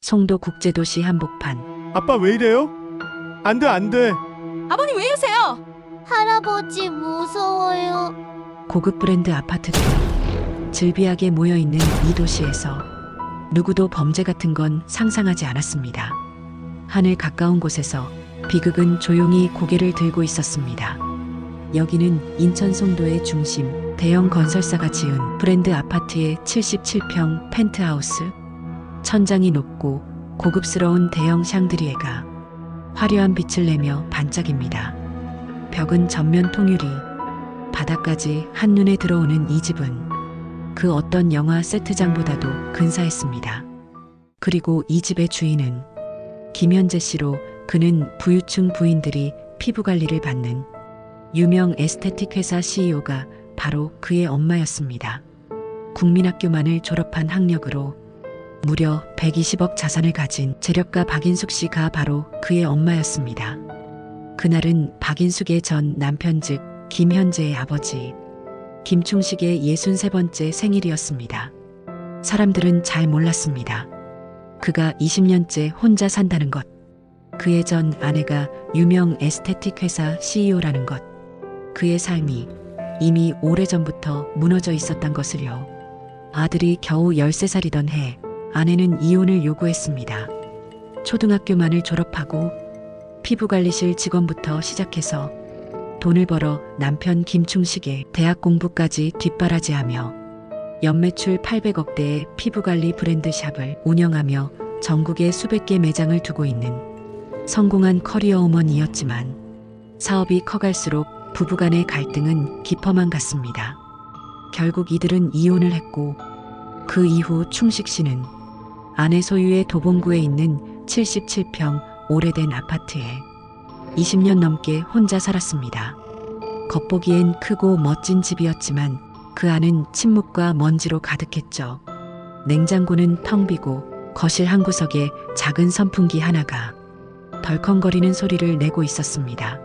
송도 국제도시 한복판. 아빠 왜 이래요? 안 돼, 안 돼. 아버님 왜 이러세요? 할아버지 무서워요. 고급 브랜드 아파트들 즐비하게 모여있는 이 도시에서 누구도 범죄 같은 건 상상하지 않았습니다. 하늘 가까운 곳에서 비극은 조용히 고개를 들고 있었습니다. 여기는 인천 송도의 중심, 대형 건설사가 지은 브랜드 아파트의 77평 펜트하우스. 천장이 높고 고급스러운 대형 샹드리에가 화려한 빛을 내며 반짝입니다. 벽은 전면 통유리, 바닥까지 한눈에 들어오는 이 집은 그 어떤 영화 세트장보다도 근사했습니다. 그리고 이 집의 주인은 김현재 씨로, 그는 부유층 부인들이 피부 관리를 받는 유명 에스테틱 회사 CEO가 바로 그의 엄마였습니다. 국민학교만을 졸업한 학력으로 무려 120억 자산을 가진 재력가 박인숙 씨가 바로 그의 엄마였습니다. 그날은 박인숙의 전 남편 즉 김현재의 아버지 김충식의 63번째 생일이었습니다. 사람들은 잘 몰랐습니다. 그가 20년째 혼자 산다는 것, 그의 전 아내가 유명 에스테틱 회사 CEO라는 것, 그의 삶이 이미 오래전부터 무너져 있었던 것을요. 아들이 겨우 13살이던 해 아내는 이혼을 요구했습니다. 초등학교만을 졸업하고 피부관리실 직원부터 시작해서 돈을 벌어 남편 김충식의 대학 공부까지 뒷바라지하며 연매출 800억대의 피부관리 브랜드샵을 운영하며 전국에 수백 개 매장을 두고 있는 성공한 커리어 우먼이었지만 사업이 커갈수록 부부간의 갈등은 깊어만 갔습니다. 결국 이들은 이혼을 했고 그 이후 충식 씨는 아내 소유의 도봉구에 있는 77평 오래된 아파트에 20년 넘게 혼자 살았습니다. 겉보기엔 크고 멋진 집이었지만 그 안은 침묵과 먼지로 가득했죠. 냉장고는 텅 비고 거실 한 구석에 작은 선풍기 하나가 덜컹거리는 소리를 내고 있었습니다.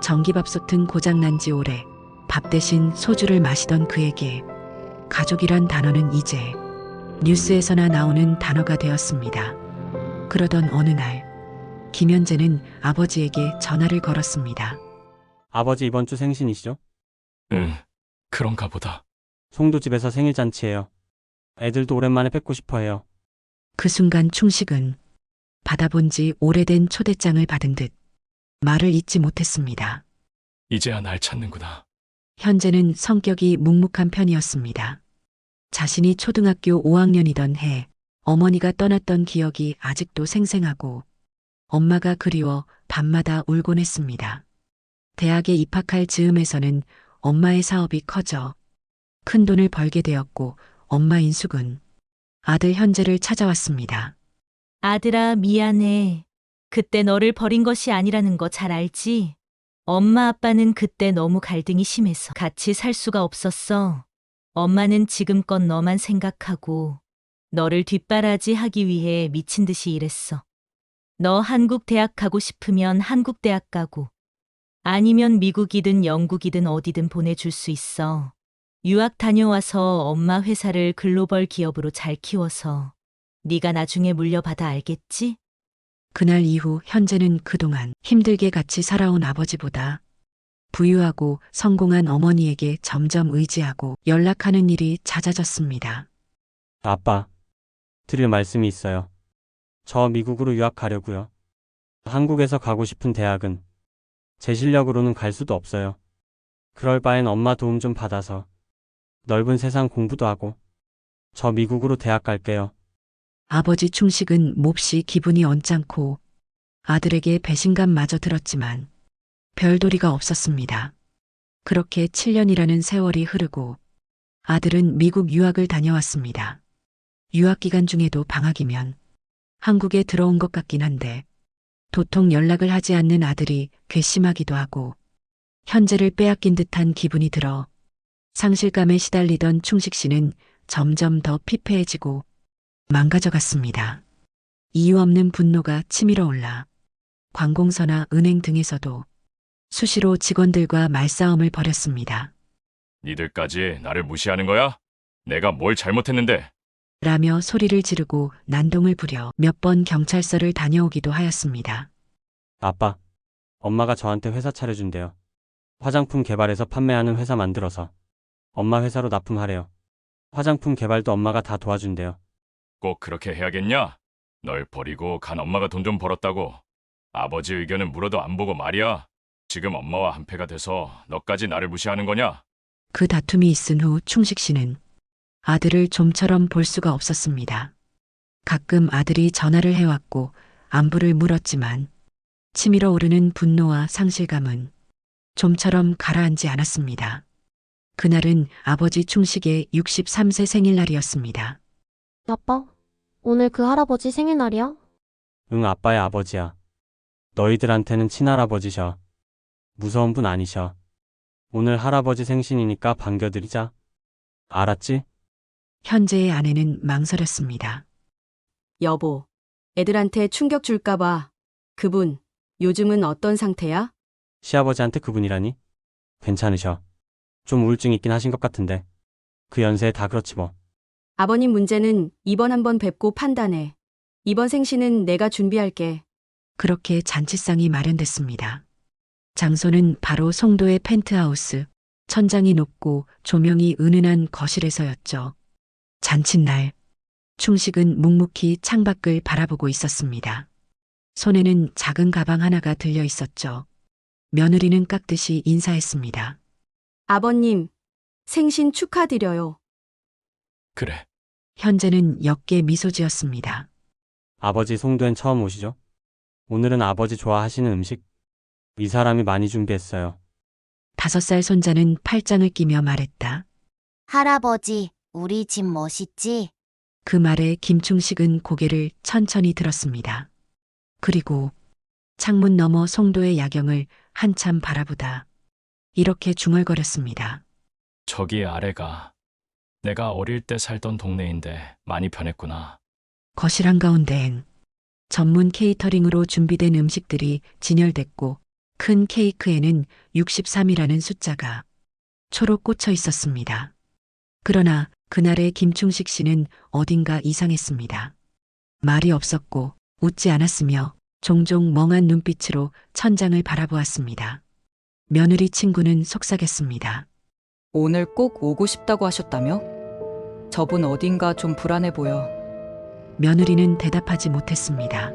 전기밥솥은 고장난 지 오래, 밥 대신 소주를 마시던 그에게 가족이란 단어는 이제 뉴스에서나 나오는 단어가 되었습니다. 그러던 어느 날 김현재는 아버지에게 전화를 걸었습니다. 아버지 이번 주 생신이시죠? 응, 그런가 보다. 송도집에서 생일잔치예요. 애들도 오랜만에 뵙고 싶어 해요. 그 순간 충식은 받아본 지 오래된 초대장을 받은 듯 말을 잇지 못했습니다. 이제야 날 찾는구나. 현재는 성격이 묵묵한 편이었습니다. 자신이 초등학교 5학년이던 해 어머니가 떠났던 기억이 아직도 생생하고 엄마가 그리워 밤마다 울곤 했습니다. 대학에 입학할 즈음에서는 엄마의 사업이 커져 큰 돈을 벌게 되었고 엄마 인숙은 아들 현재를 찾아왔습니다. 아들아, 미안해. 그때 너를 버린 것이 아니라는 거 잘 알지? 엄마 아빠는 그때 너무 갈등이 심해서 같이 살 수가 없었어. 엄마는 지금껏 너만 생각하고 너를 뒷바라지 하기 위해 미친 듯이 일했어. 너 한국 대학 가고 싶으면 한국 대학 가고 아니면 미국이든 영국이든 어디든 보내줄 수 있어. 유학 다녀와서 엄마 회사를 글로벌 기업으로 잘 키워서 네가 나중에 물려받아, 알겠지? 그날 이후 현재는 그동안 힘들게 같이 살아온 아버지보다 부유하고 성공한 어머니에게 점점 의지하고 연락하는 일이 잦아졌습니다. 아빠, 드릴 말씀이 있어요. 저 미국으로 유학 가려고요. 한국에서 가고 싶은 대학은 제 실력으로는 갈 수도 없어요. 그럴 바엔 엄마 도움 좀 받아서 넓은 세상 공부도 하고 저 미국으로 대학 갈게요. 아버지 충식은 몹시 기분이 언짢고 아들에게 배신감마저 들었지만 별도리가 없었습니다. 그렇게 7년이라는 세월이 흐르고 아들은 미국 유학을 다녀왔습니다. 유학 기간 중에도 방학이면 한국에 들어온 것 같긴 한데 도통 연락을 하지 않는 아들이 괘씸하기도 하고 현재를 빼앗긴 듯한 기분이 들어 상실감에 시달리던 충식 씨는 점점 더 피폐해지고 망가져갔습니다. 이유 없는 분노가 치밀어 올라 관공서나 은행 등에서도 수시로 직원들과 말싸움을 벌였습니다. 니들까지 나를 무시하는 거야? 내가 뭘 잘못했는데? 라며 소리를 지르고 난동을 부려 몇 번 경찰서를 다녀오기도 하였습니다. 아빠, 엄마가 저한테 회사 차려준대요. 화장품 개발해서 판매하는 회사 만들어서 엄마 회사로 납품하래요. 화장품 개발도 엄마가 다 도와준대요. 꼭 그렇게 해야겠냐? 널 버리고 간 엄마가 돈 좀 벌었다고. 아버지 의견은 물어도 안 보고 말이야. 지금 엄마와 한패가 돼서 너까지 나를 무시하는 거냐? 그 다툼이 있은 후 충식 씨는 아들을 좀처럼 볼 수가 없었습니다. 가끔 아들이 전화를 해왔고 안부를 물었지만 치밀어 오르는 분노와 상실감은 좀처럼 가라앉지 않았습니다. 그날은 아버지 충식의 63세 생일날이었습니다. 아빠, 오늘 그 할아버지 생일날이야? 응, 아빠의 아버지야. 너희들한테는 친할아버지셔. 무서운 분 아니셔. 오늘 할아버지 생신이니까 반겨드리자. 알았지? 현재의 아내는 망설였습니다. 여보, 애들한테 충격 줄까봐. 그분, 요즘은 어떤 상태야? 시아버지한테 그분이라니? 괜찮으셔. 좀 우울증 있긴 하신 것 같은데. 그 연세에 다 그렇지 뭐. 아버님 문제는 이번 한번 뵙고 판단해. 이번 생신은 내가 준비할게. 그렇게 잔치상이 마련됐습니다. 장소는 바로 송도의 펜트하우스, 천장이 높고 조명이 은은한 거실에서였죠. 잔칫날, 충식은 묵묵히 창밖을 바라보고 있었습니다. 손에는 작은 가방 하나가 들려 있었죠. 며느리는 깍듯이 인사했습니다. 아버님, 생신 축하드려요. 그래. 현재는 역게 미소 지었습니다. 아버지 송도엔 처음 오시죠? 오늘은 아버지 좋아하시는 음식? 이 사람이 많이 준비했어요. 5살 손자는 팔짱을 끼며 말했다. 할아버지, 우리 집 멋있지? 그 말에 김충식은 고개를 천천히 들었습니다. 그리고 창문 너머 송도의 야경을 한참 바라보다 이렇게 중얼거렸습니다. 저기 아래가 내가 어릴 때 살던 동네인데 많이 변했구나. 거실 한가운데엔 전문 케이터링으로 준비된 음식들이 진열됐고 큰 케이크에는 63이라는 숫자가 초록 꽂혀 있었습니다. 그러나 그날의 김충식 씨는 어딘가 이상했습니다. 말이 없었고 웃지 않았으며 종종 멍한 눈빛으로 천장을 바라보았습니다. 며느리 친구는 속삭였습니다. 오늘 꼭 오고 싶다고 하셨다며? 저분 어딘가 좀 불안해 보여. 며느리는 대답하지 못했습니다.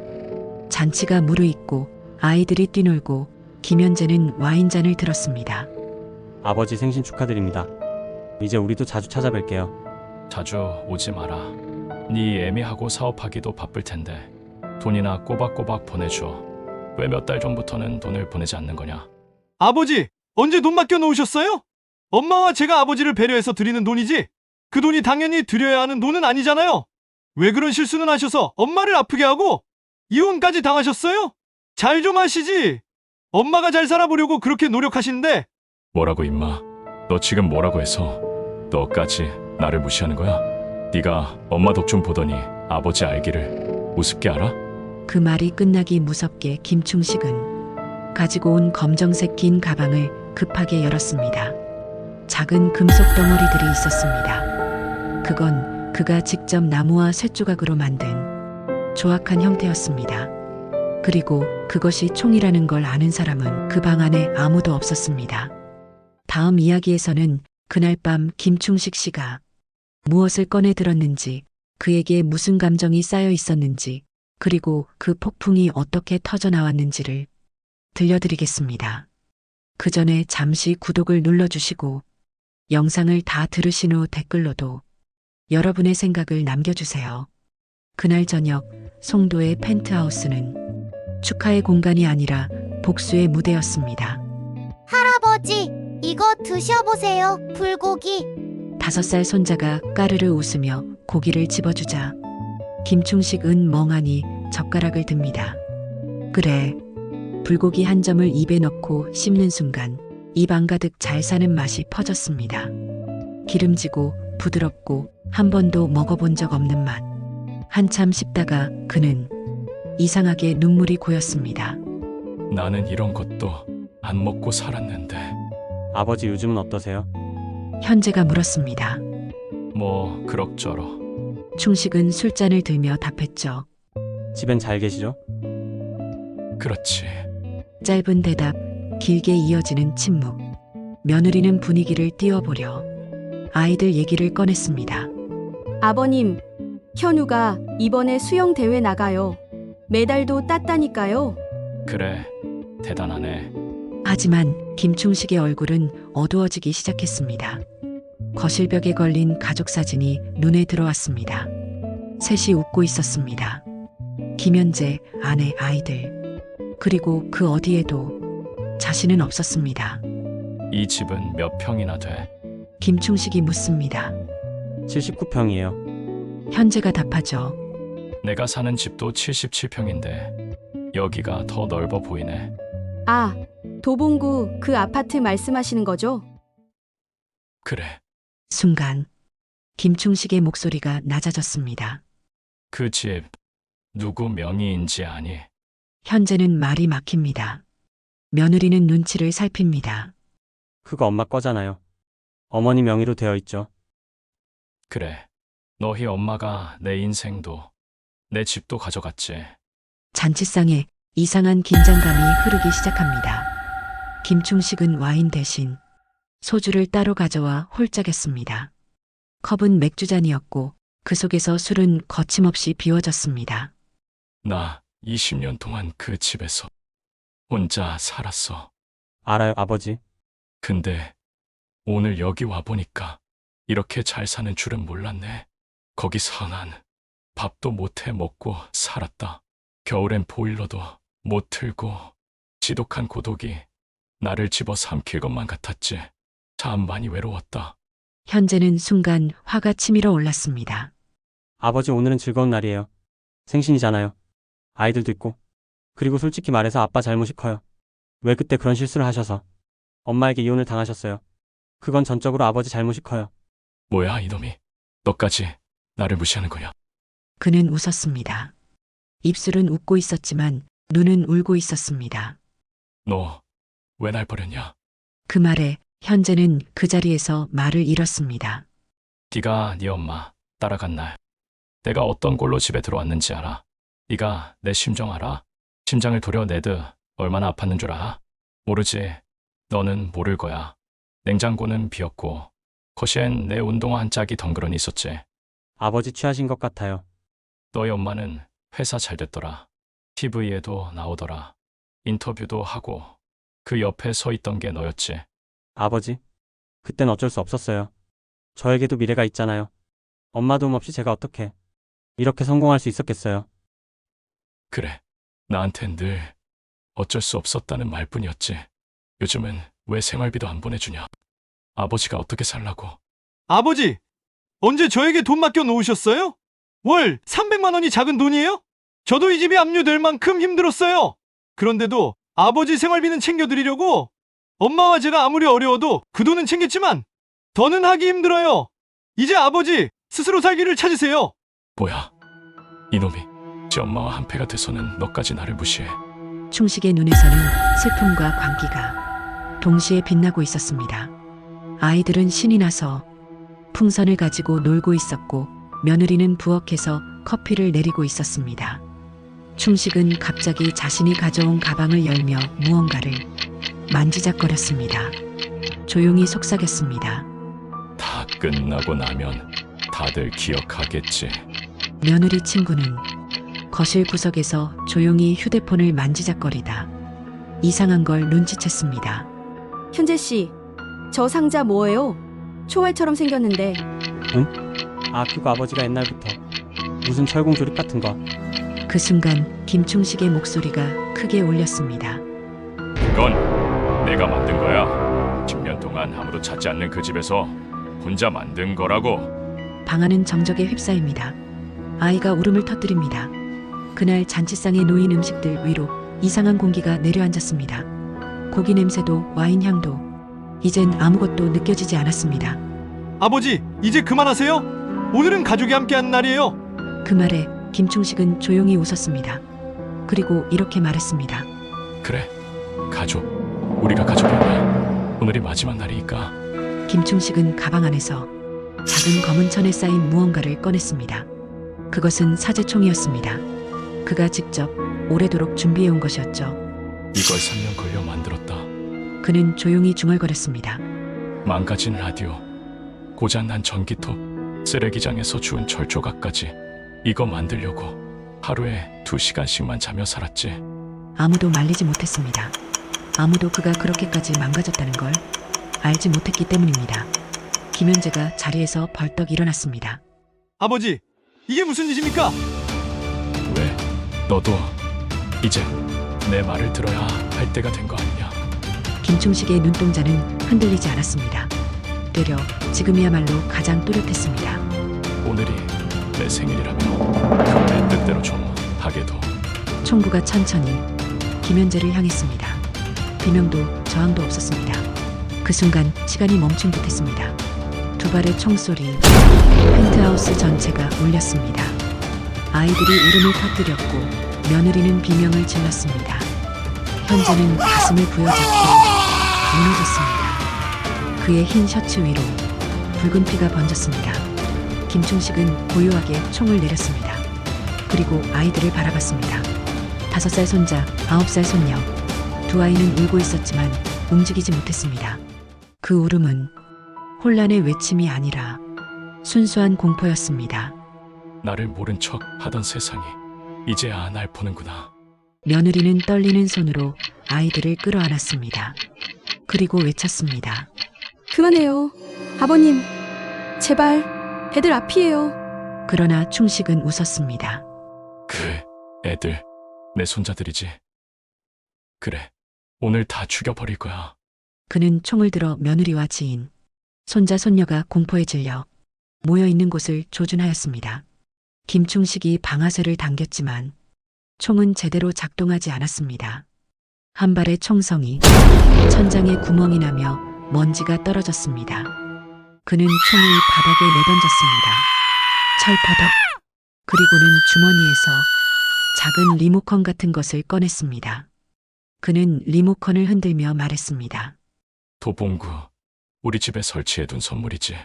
잔치가 무르익고 아이들이 뛰놀고 김현재는 와인잔을 들었습니다. 아버지 생신 축하드립니다. 이제 우리도 자주 찾아뵐게요. 자주 오지 마라. 네 애미하고 사업하기도 바쁠 텐데 돈이나 꼬박꼬박 보내줘. 왜 몇 달 전부터는 돈을 보내지 않는 거냐? 아버지, 언제 돈 맡겨 놓으셨어요? 엄마와 제가 아버지를 배려해서 드리는 돈이지. 그 돈이 당연히 드려야 하는 돈은 아니잖아요. 왜 그런 실수는 하셔서 엄마를 아프게 하고 이혼까지 당하셨어요? 잘 좀 하시지. 엄마가 잘 살아보려고 그렇게 노력하시는데. 뭐라고 임마? 너 지금 뭐라고 해서 너까지 나를 무시하는 거야? 네가 엄마 덕 좀 보더니 아버지 알기를 우습게 알아? 그 말이 끝나기 무섭게 김충식은 가지고 온 검정색 긴 가방을 급하게 열었습니다. 작은 금속 덩어리들이 있었습니다. 그건 그가 직접 나무와 쇳조각으로 만든 조악한 형태였습니다. 그리고 그것이 총이라는 걸 아는 사람은 그 방 안에 아무도 없었습니다. 다음 이야기에서는 그날 밤 김충식 씨가 무엇을 꺼내 들었는지, 그에게 무슨 감정이 쌓여 있었는지, 그리고 그 폭풍이 어떻게 터져 나왔는지를 들려드리겠습니다. 그 전에 잠시 구독을 눌러주시고 영상을 다 들으신 후 댓글로도 여러분의 생각을 남겨주세요. 그날 저녁 송도의 펜트하우스는 축하의 공간이 아니라 복수의 무대였습니다. 할아버지, 이거 드셔보세요. 불고기. 5살 손자가 까르르 웃으며 고기를 집어주자 김충식은 멍하니 젓가락을 듭니다. 그래, 불고기 한 점을 입에 넣고 씹는 순간 입 안가득 잘 사는 맛이 퍼졌습니다. 기름지고 부드럽고 한 번도 먹어본 적 없는 맛. 한참 씹다가 그는 이상하게 눈물이 고였습니다. 나는 이런 것도 안 먹고 살았는데. 아버지 요즘은 어떠세요? 현재가 물었습니다. 뭐 그럭저럭. 충식은 술잔을 들며 답했죠. 집엔 잘 계시죠? 그렇지. 짧은 대답, 길게 이어지는 침묵. 며느리는 분위기를 띄워보려 아이들 얘기를 꺼냈습니다. 아버님, 현우가 이번에 수영 대회 나가요. 메달도 땄다니까요. 그래, 대단하네. 하지만 김충식의 얼굴은 어두워지기 시작했습니다. 거실벽에 걸린 가족 사진이 눈에 들어왔습니다. 셋이 웃고 있었습니다. 김현재, 아내, 아이들. 그리고 그 어디에도 자신은 없었습니다. 이 집은 몇 평이나 돼? 김충식이 묻습니다. 79평이에요. 현재가 답하죠. 내가 사는 집도 77평인데 여기가 더 넓어 보이네. 아, 도봉구 그 아파트 말씀하시는 거죠? 그래, 순간 김충식의 목소리가 낮아졌습니다. 그 집 누구 명의인지 아니? 현재는 말이 막힙니다. 며느리는 눈치를 살핍니다. 그거 엄마 거잖아요. 어머니 명의로 되어 있죠. 그래, 너희 엄마가 내 인생도 내 집도 가져갔지. 잔치상에 이상한 긴장감이 흐르기 시작합니다. 김충식은 와인 대신 소주를 따로 가져와 홀짝였습니다. 컵은 맥주잔이었고 그 속에서 술은 거침없이 비워졌습니다. 나 20년 동안 그 집에서 혼자 살았어. 알아요, 아버지. 근데 오늘 여기 와보니까 이렇게 잘 사는 줄은 몰랐네. 거기서 난 밥도 못해 먹고 살았다. 겨울엔 보일러도 못 틀고 지독한 고독이 나를 집어 삼킬 것만 같았지. 참 많이 외로웠다. 현재는 순간 화가 치밀어 올랐습니다. 아버지 오늘은 즐거운 날이에요. 생신이잖아요. 아이들도 있고. 그리고 솔직히 말해서 아빠 잘못이 커요. 왜 그때 그런 실수를 하셔서 엄마에게 이혼을 당하셨어요. 그건 전적으로 아버지 잘못이 커요. 뭐야 이놈이. 너까지 나를 무시하는 거냐. 그는 웃었습니다. 입술은 웃고 있었지만 눈은 울고 있었습니다. 너 왜 날 버렸냐. 그 말에 현재는 그 자리에서 말을 잃었습니다. 네가 네 엄마 따라간 날 내가 어떤 꼴로 집에 들어왔는지 알아. 네가 내 심정 알아? 심장을 도려내듯 얼마나 아팠는 줄 알아? 모르지. 너는 모를 거야. 냉장고는 비었고 거실엔 내 운동화 한 짝이 덩그러니 있었지. 아버지 취하신 것 같아요. 너희 엄마는 회사 잘 됐더라. TV에도 나오더라. 인터뷰도 하고 그 옆에 서 있던 게 너였지. 아버지, 그땐 어쩔 수 없었어요. 저에게도 미래가 있잖아요. 엄마 도움 없이 제가 어떻게 이렇게 성공할 수 있었겠어요. 그래, 나한텐 늘 어쩔 수 없었다는 말뿐이었지. 요즘은 왜 생활비도 안 보내주냐. 아버지가 어떻게 살라고. 아버지, 언제 저에게 돈 맡겨 놓으셨어요? 월 300만 원이 작은 돈이에요? 저도 이 집이 압류될 만큼 힘들었어요. 그런데도 아버지 생활비는 챙겨드리려고 엄마와 제가 아무리 어려워도 그 돈은 챙겼지만 더는 하기 힘들어요. 이제 아버지 스스로 살기를 찾으세요. 뭐야, 이놈이. 지 엄마와 한패가 돼서는 너까지 나를 무시해. 충식의 눈에서는 슬픔과 광기가 동시에 빛나고 있었습니다. 아이들은 신이 나서 풍선을 가지고 놀고 있었고 며느리는 부엌에서 커피를 내리고 있었습니다. 충식은 갑자기 자신이 가져온 가방을 열며 무언가를 만지작거렸습니다. 조용히 속삭였습니다. 다 끝나고 나면 다들 기억하겠지. 며느리 친구는 거실 구석에서 조용히 휴대폰을 만지작거리다 이상한 걸 눈치챘습니다. 현재 씨, 저 상자 뭐예요? 초월처럼 생겼는데. 아, 그거 아버지가 옛날부터 무슨 철공 조립 같은 거. 그 순간 김충식의 목소리가 크게 울렸습니다. 그건 내가 만든 거야. 10년 동안 아무도 찾지 않는 그 집에서 혼자 만든 거라고. 방 안은 정적에 휩싸입니다. 아이가 울음을 터뜨립니다. 그날 잔치상에 놓인 음식들 위로 이상한 공기가 내려앉았습니다. 고기 냄새도 와인 향도 이젠 아무것도 느껴지지 않았습니다. 아버지, 이제 그만하세요. 오늘은 가족이 함께한 날이에요. 그 말에 김충식은 조용히 웃었습니다. 그리고 이렇게 말했습니다. 그래, 가족. 우리가 가족이야. 오늘이 마지막 날이니까. 김충식은 가방 안에서 작은 검은 천에 쌓인 무언가를 꺼냈습니다. 그것은 사제총이었습니다. 그가 직접 오래도록 준비해온 것이었죠. 이걸 3년 걸려 만들었다. 그는 조용히 중얼거렸습니다. 망가진 라디오, 고장난 전기톱, 쓰레기장에서 주운 철조각까지 이거 만들려고 하루에 2시간씩만 자며 살았지. 아무도 말리지 못했습니다. 아무도 그가 그렇게까지 망가졌다는 걸 알지 못했기 때문입니다. 김현재가 자리에서 벌떡 일어났습니다. 아버지, 이게 무슨 짓입니까? 왜? 너도 이제 내 말을 들어야 할 때가 된 거 아니냐? 김충식의 눈동자는 흔들리지 않았습니다. 되려 지금이야말로 가장 또렷했습니다. 오늘이 내 생일이라며 내 뜻대로 좀 하게도. 총구가 천천히 김현재를 향했습니다. 비명도 저항도 없었습니다. 그 순간 시간이 멈춘 듯했습니다. 두 발의 총소리, 펜트하우스 전체가 울렸습니다. 아이들이 울음을 터뜨렸고 며느리는 비명을 질렀습니다. 현재는 가슴을 부여잡고 무너졌습니다. 그의 흰 셔츠 위로 붉은 피가 번졌습니다. 김충식은 고요하게 총을 내렸습니다. 그리고 아이들을 바라봤습니다. 5살 손자, 9살 손녀. 두 아이는 울고 있었지만 움직이지 못했습니다. 그 울음은 혼란의 외침이 아니라 순수한 공포였습니다. 나를 모른 척 하던 세상이 이제야 날 보는구나. 며느리는 떨리는 손으로 아이들을 끌어안았습니다. 그리고 외쳤습니다. 그만해요. 아버님, 제발, 애들 앞이에요. 그러나 충식은 웃었습니다. 그 애들 내 손자들이지. 그래, 오늘 다 죽여버릴 거야. 그는 총을 들어 며느리와 지인, 손자 손녀가 공포에 질려 모여있는 곳을 조준하였습니다. 김충식이 방아쇠를 당겼지만 총은 제대로 작동하지 않았습니다. 한 발의 총성이 천장에 구멍이 나며 먼지가 떨어졌습니다. 그는 총을 바닥에 내던졌습니다. 철퍼덕. 그리고는 주머니에서 작은 리모컨 같은 것을 꺼냈습니다. 그는 리모컨을 흔들며 말했습니다. 도봉구, 우리 집에 설치해둔 선물이지.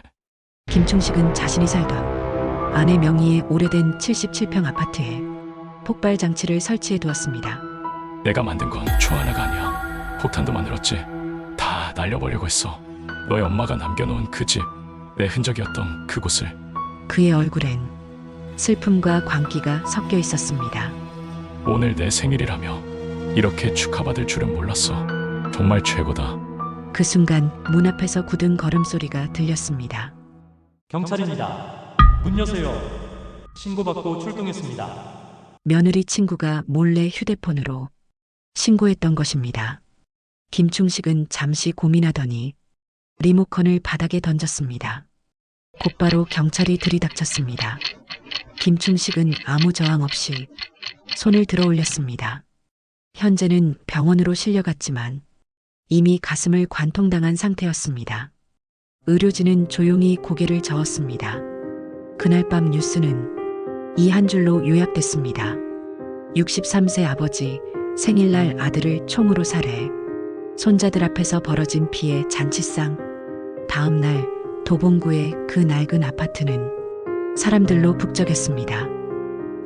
김충식은 자신이 살던 아내 명의의 오래된 77평 아파트에 폭발 장치를 설치해 두었습니다. 내가 만든 건 총 하나가 아니야. 폭탄도 만들었지. 다 날려버리고 했어. 너의 엄마가 남겨놓은 그 집, 내 흔적이었던 그곳을. 그의 얼굴엔 슬픔과 광기가 섞여 있었습니다. 오늘 내 생일이라며 이렇게 축하받을 줄은 몰랐어. 정말 최고다. 그 순간 문 앞에서 굳은 걸음소리가 들렸습니다. 경찰입니다. 문 여세요. 신고받고 출동했습니다. 며느리 친구가 몰래 휴대폰으로 신고했던 것입니다. 김충식은 잠시 고민하더니 리모컨을 바닥에 던졌습니다. 곧바로 경찰이 들이닥쳤습니다. 김충식은 아무 저항 없이 손을 들어 올렸습니다. 현재는 병원으로 실려갔지만 이미 가슴을 관통당한 상태였습니다. 의료진은 조용히 고개를 저었습니다. 그날 밤 뉴스는 이 한 줄로 요약됐습니다. 63세 아버지 생일날 아들을 총으로 살해. 손자들 앞에서 벌어진 피해 잔치상. 다음 날 도봉구의 그 낡은 아파트는 사람들로 북적였습니다.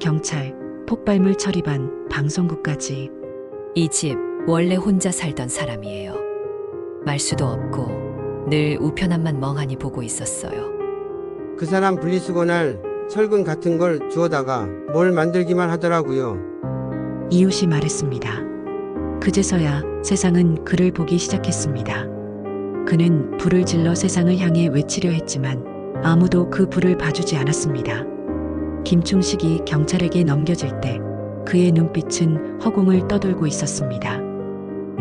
경찰, 폭발물 처리반, 방송국까지. 이 집 원래 혼자 살던 사람이에요. 말수도 없고 늘 우편함만 멍하니 보고 있었어요. 그 사람 분리수거날 철근 같은 걸 주워다가 뭘 만들기만 하더라고요. 이웃이 말했습니다. 그제서야 세상은 그를 보기 시작했습니다. 그는 불을 질러 세상을 향해 외치려 했지만 아무도 그 불을 봐주지 않았습니다. 김충식이 경찰에게 넘겨질 때 그의 눈빛은 허공을 떠돌고 있었습니다.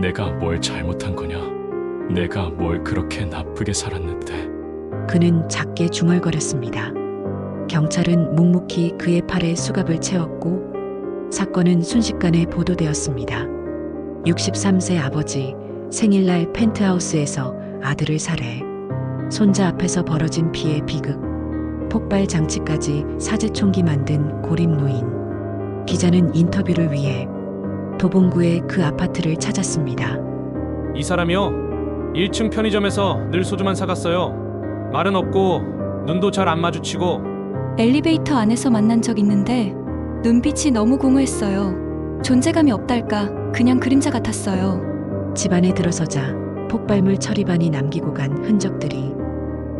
내가 뭘 잘못한 거냐? 내가 뭘 그렇게 나쁘게 살았는데. 그는 작게 중얼거렸습니다. 경찰은 묵묵히 그의 팔에 수갑을 채웠고 사건은 순식간에 보도되었습니다. 63세 아버지 생일날 펜트하우스에서 아들을 살해. 손자 앞에서 벌어진 피해 비극. 폭발 장치까지 사제총기 만든 고립 노인. 기자는 인터뷰를 위해 도봉구의 그 아파트를 찾았습니다. 이 사람이요. 1층 편의점에서 늘 소주만 사갔어요. 말은 없고 눈도 잘 안 마주치고 엘리베이터 안에서 만난 적 있는데 눈빛이 너무 공허했어요. 존재감이 없달까 그냥 그림자 같았어요. 집안에 들어서자 폭발물 처리반이 남기고 간 흔적들이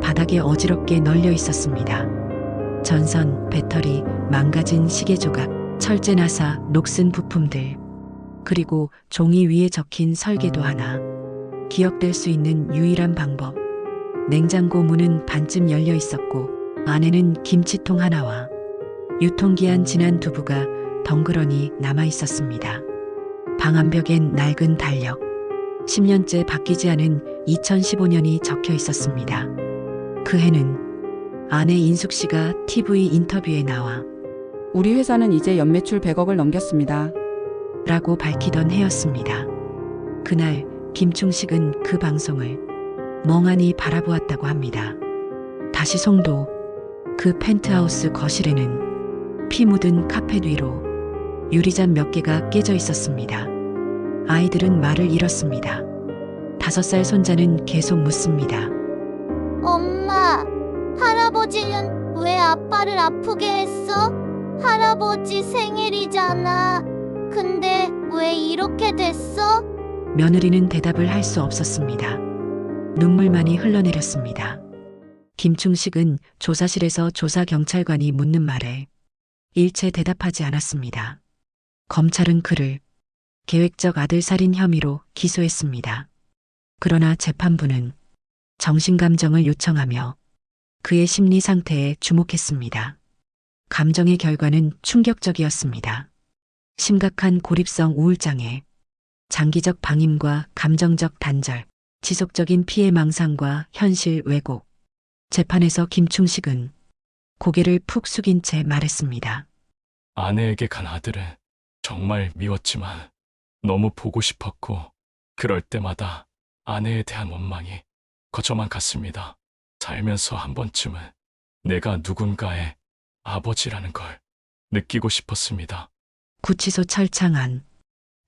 바닥에 어지럽게 널려 있었습니다. 전선, 배터리, 망가진 시계 조각, 철제 나사, 녹슨 부품들, 그리고 종이 위에 적힌 설계도 하나. 기억될 수 있는 유일한 방법. 냉장고 문은 반쯤 열려 있었고 안에는 김치통 하나와 유통기한 지난 두부가 덩그러니 남아 있었습니다. 방 안벽엔 낡은 달력, 10년째 바뀌지 않은 2015년이 적혀 있었습니다. 그 해는 아내 인숙 씨가 TV 인터뷰에 나와 우리 회사는 이제 연매출 100억을 넘겼습니다. 라고 밝히던 해였습니다. 그날 김충식은 그 방송을 멍하니 바라보았다고 합니다. 다시 송도, 그 펜트하우스 거실에는 피 묻은 카펫 위로 유리잔 몇 개가 깨져 있었습니다. 아이들은 말을 잃었습니다. 5살 손자는 계속 묻습니다. 엄마, 할아버지는 왜 아빠를 아프게 했어? 할아버지 생일이잖아. 근데 왜 이렇게 됐어? 며느리는 대답을 할 수 없었습니다. 눈물만이 흘러내렸습니다. 김충식은 조사실에서 조사 경찰관이 묻는 말에 일체 대답하지 않았습니다. 검찰은 그를 계획적 아들 살인 혐의로 기소했습니다. 그러나 재판부는 정신감정을 요청하며 그의 심리 상태에 주목했습니다. 감정의 결과는 충격적이었습니다. 심각한 고립성 우울장애, 장기적 방임과 감정적 단절, 지속적인 피해 망상과 현실 왜곡. 재판에서 김충식은 고개를 푹 숙인 채 말했습니다. 아내에게 간 아들은 정말 미웠지만 너무 보고 싶었고 그럴 때마다 아내에 대한 원망이 거저만 갔습니다. 살면서 한 번쯤은 내가 누군가의 아버지라는 걸 느끼고 싶었습니다. 구치소 철창 안.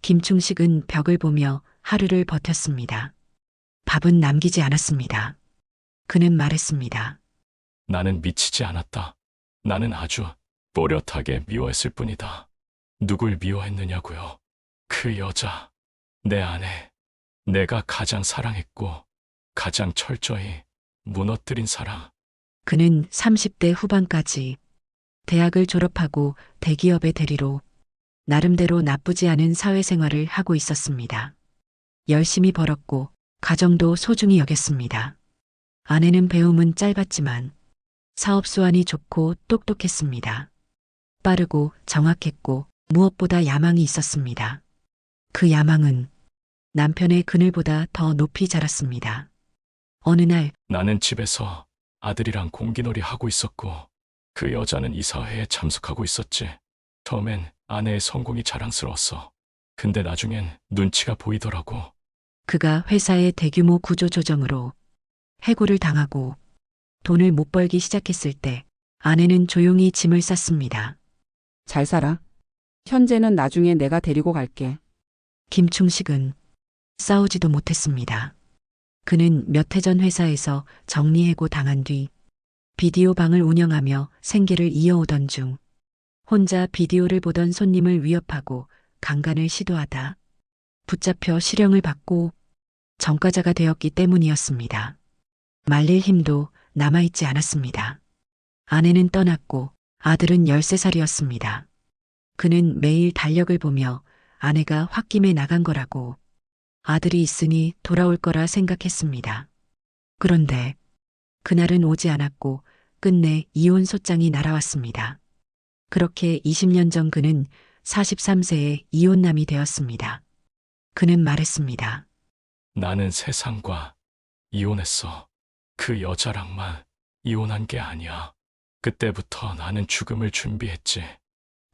김충식은 벽을 보며 하루를 버텼습니다. 밥은 남기지 않았습니다. 그는 말했습니다. 나는 미치지 않았다. 나는 아주 또렷하게 미워했을 뿐이다. 누굴 미워했느냐고요? 그 여자, 내 아내, 내가 가장 사랑했고 가장 철저히 무너뜨린 사랑. 그는 30대 후반까지 대학을 졸업하고 대기업의 대리로 나름대로 나쁘지 않은 사회생활을 하고 있었습니다. 열심히 벌었고 가정도 소중히 여겼습니다. 아내는 배움은 짧았지만 사업 수완이 좋고 똑똑했습니다. 빠르고 정확했고 무엇보다 야망이 있었습니다. 그 야망은 남편의 그늘보다 더 높이 자랐습니다. 어느 날 나는 집에서 아들이랑 공기놀이 하고 있었고 그 여자는 이사회에 참석하고 있었지. 처음엔 아내의 성공이 자랑스러웠어. 근데 나중엔 눈치가 보이더라고. 그가 회사의 대규모 구조 조정으로 해고를 당하고 돈을 못 벌기 시작했을 때 아내는 조용히 짐을 쌌습니다. 잘 살아. 현재는 나중에 내가 데리고 갈게. 김충식은 싸우지도 못했습니다. 그는 몇 해 전 회사에서 정리해고 당한 뒤 비디오 방을 운영하며 생계를 이어오던 중 혼자 비디오를 보던 손님을 위협하고 강간을 시도하다 붙잡혀 실형을 받고 전과자가 되었기 때문이었습니다. 말릴 힘도 남아있지 않았습니다. 아내는 떠났고 아들은 13살이었습니다. 그는 매일 달력을 보며 아내가 홧김에 나간 거라고 아들이 있으니 돌아올 거라 생각했습니다. 그런데 그날은 오지 않았고 끝내 이혼 소장이 날아왔습니다. 그렇게 20년 전 그는 43세에 이혼남이 되었습니다. 그는 말했습니다. 나는 세상과 이혼했어. 그 여자랑만 이혼한 게 아니야. 그때부터 나는 죽음을 준비했지.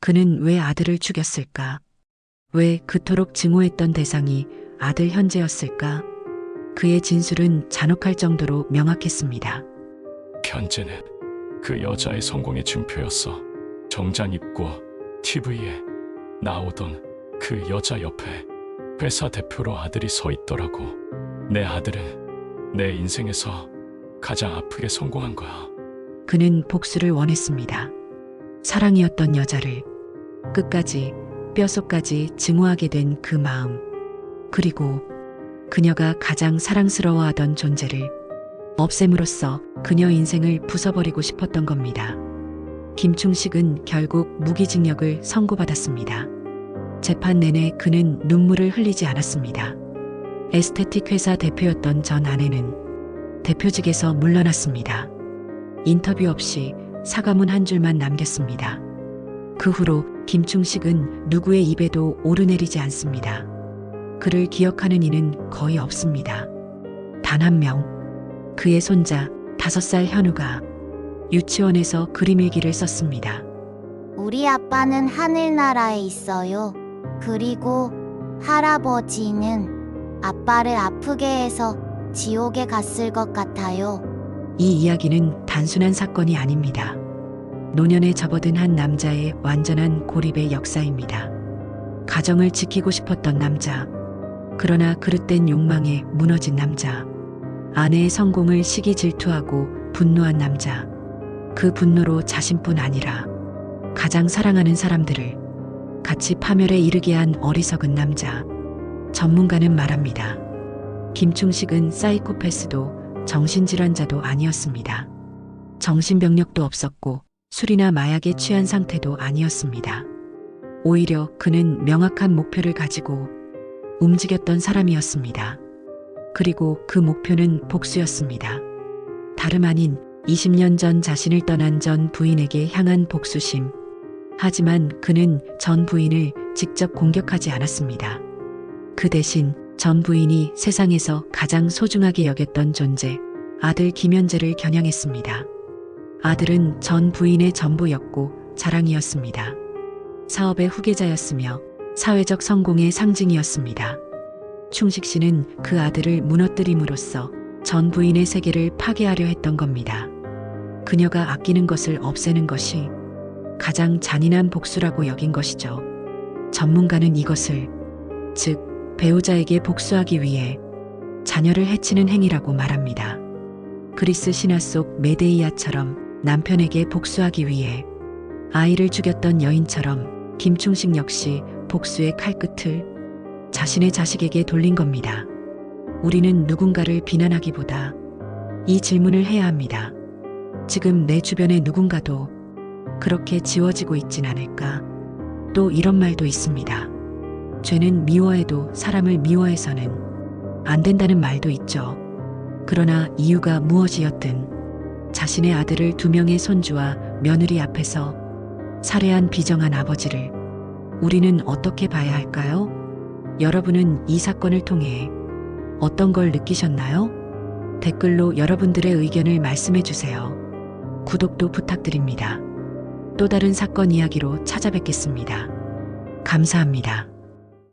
그는 왜 아들을 죽였을까? 왜 그토록 증오했던 대상이 아들 현재였을까? 그의 진술은 잔혹할 정도로 명확했습니다. 현재는 그 여자의 성공의 증표였어. 정장 입고 TV에 나오던 그 여자 옆에 회사 대표로 아들이 서 있더라고. 내 아들은 내 인생에서 가장 아프게 성공한 거야. 그는 복수를 원했습니다. 사랑이었던 여자를 끝까지 뼛속까지 증오하게 된 그 마음, 그리고 그녀가 가장 사랑스러워하던 존재를 없앰으로써 그녀 인생을 부숴버리고 싶었던 겁니다. 김충식은 결국 무기징역을 선고받았습니다. 재판 내내 그는 눈물을 흘리지 않았습니다. 에스테틱 회사 대표였던 전 아내는 대표직에서 물러났습니다. 인터뷰 없이 사과문 한 줄만 남겼습니다. 그 후로 김충식은 누구의 입에도 오르내리지 않습니다. 그를 기억하는 이는 거의 없습니다. 단 한 명, 그의 손자 5살 현우가 유치원에서 그림일기를 썼습니다. 우리 아빠는 하늘나라에 있어요. 그리고 할아버지는 아빠를 아프게 해서 지옥에 갔을 것 같아요. 이 이야기는 단순한 사건이 아닙니다. 노년에 접어든 한 남자의 완전한 고립의 역사입니다. 가정을 지키고 싶었던 남자, 그러나 그릇된 욕망에 무너진 남자, 아내의 성공을 시기 질투하고 분노한 남자, 그 분노로 자신뿐 아니라 가장 사랑하는 사람들을 같이 파멸에 이르게 한 어리석은 남자. 전문가는 말합니다. 김충식은 사이코패스도 정신질환자도 아니었습니다. 정신병력도 없었고 술이나 마약에 취한 상태도 아니었습니다. 오히려 그는 명확한 목표를 가지고 움직였던 사람이었습니다. 그리고 그 목표는 복수였습니다. 다름 아닌 20년 전 자신을 떠난 전 부인에게 향한 복수심. 하지만 그는 전 부인을 직접 공격하지 않았습니다. 그 대신 전 부인이 세상에서 가장 소중하게 여겼던 존재, 아들 김현재를 겨냥했습니다. 아들은 전 부인의 전부였고 자랑이었습니다. 사업의 후계자였으며 사회적 성공의 상징이었습니다. 충식 씨는 그 아들을 무너뜨림으로써 전 부인의 세계를 파괴하려 했던 겁니다. 그녀가 아끼는 것을 없애는 것이 가장 잔인한 복수라고 여긴 것이죠. 전문가는 이것을, 즉 배우자에게 복수하기 위해 자녀를 해치는 행위라고 말합니다. 그리스 신화 속 메데이아처럼 남편에게 복수하기 위해 아이를 죽였던 여인처럼 김충식 역시 복수의 칼끝을 자신의 자식에게 돌린 겁니다. 우리는 누군가를 비난하기보다 이 질문을 해야 합니다. 지금 내 주변의 누군가도 그렇게 지워지고 있진 않을까? 또 이런 말도 있습니다. 죄는 미워해도 사람을 미워해서는 안 된다는 말도 있죠. 그러나 이유가 무엇이었든 자신의 아들을 2명의 손주와 며느리 앞에서 살해한 비정한 아버지를 우리는 어떻게 봐야 할까요? 여러분은 이 사건을 통해 어떤 걸 느끼셨나요? 댓글로 여러분들의 의견을 말씀해 주세요. 구독도 부탁드립니다. 또 다른 사건 이야기로 찾아뵙겠습니다. 감사합니다.